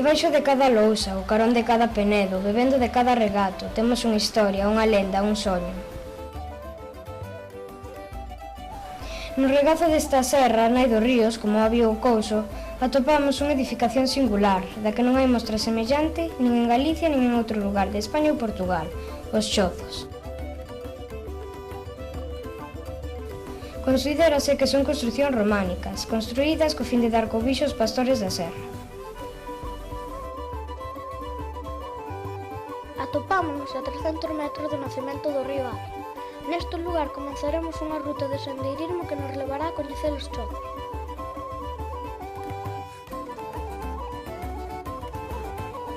Debaixo de cada lousa, o carón de cada penedo, bebendo de cada regato, temos unha historia, unha lenda, un soño. No regazo desta serra, nai dos ríos, como había o Couso, atopamos unha edificación singular, da que non hai mostra semellante nin en Galicia nin en outro lugar de España ou Portugal, os Chozos. Considérase que son construcións románicas, construídas co fin de dar cobixo aos pastores da serra. Atopámonos a 300 metros do nacemento do río Ave. Neste lugar comenzaremos unha ruta de sendeirismo que nos levará a coñecer os Chozos.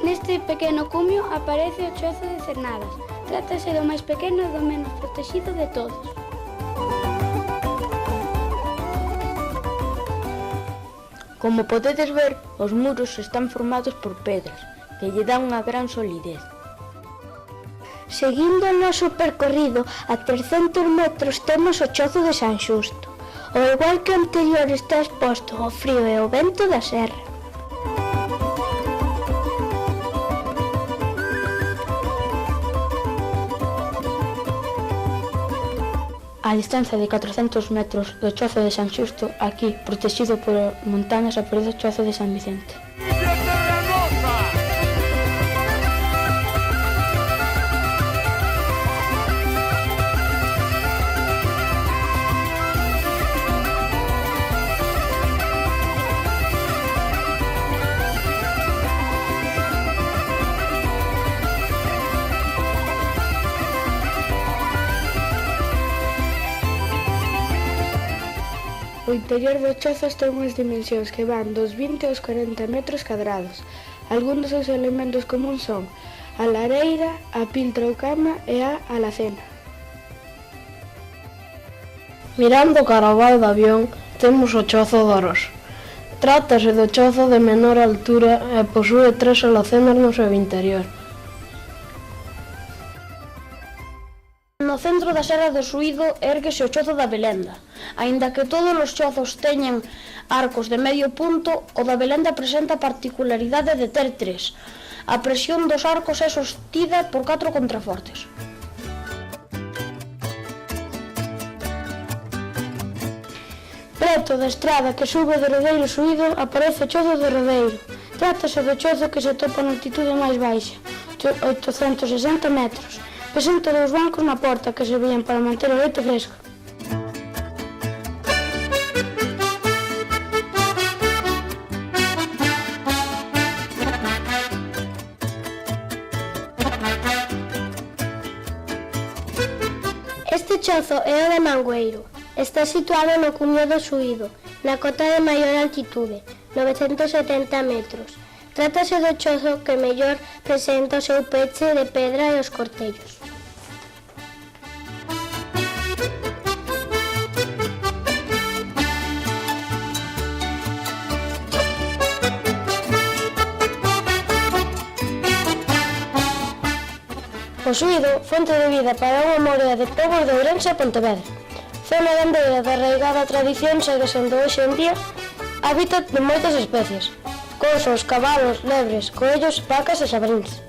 Neste pequeno cumio aparece o Chozo de Cernadas. Trátase do máis pequeno e do menos protegido de todos. Como podedes ver, os muros están formados por pedras, que lle dan unha gran solidez. Seguindo o noso percorrido, a 300 metros temos o Chozo de San Xusto. Ao igual que o anterior está exposto ao frío e ao vento da serra. A distancia de 400 metros do Chozo de San Xusto, aquí, protegido por montañas, aparece o Chozo de San Vicente. O interior do Chozos ten unhas dimensións que van dos 20 aos 40 metros cadrados. Algúns dos seus elementos comuns son a lareira, a piltra ou cama e a alacena. Mirando cara ao val do avión, temos o Chozo de Oroso. Trátase do chozo de menor altura e posúe 3 alacenas no seu interior. No centro da Serra do Suído érguese o Chozo da Belenda. Aínda que todos os chozos teñen arcos de medio punto, o da Belenda presenta a particularidade de ter 3. A presión dos arcos é sostida por 4 contrafortes. Preto da estrada que sube de Rodeiro Suído aparece o Chozo de Rodeiro. Trátase do chozo que se atopa na altitude máis baixa, 860 metros. Presenta 2 bancos na porta que servían para manter o leite fresco. Este chozo é o de Mangueiro. Está situado no cumio do Suído, na cota de maior altitude, 970 metros. Trátase do chozo que mellor presenta o seu peche de pedra e os cortellos. O Suído, fonte de vida para unha morea de pobos de Ourense e Pontevedra. Zona gandeira de arraigada tradición segue sendo hoxe en día hábitat de moitas especies: cosos, cabalos, lebres, coellos, vacas e xabríns.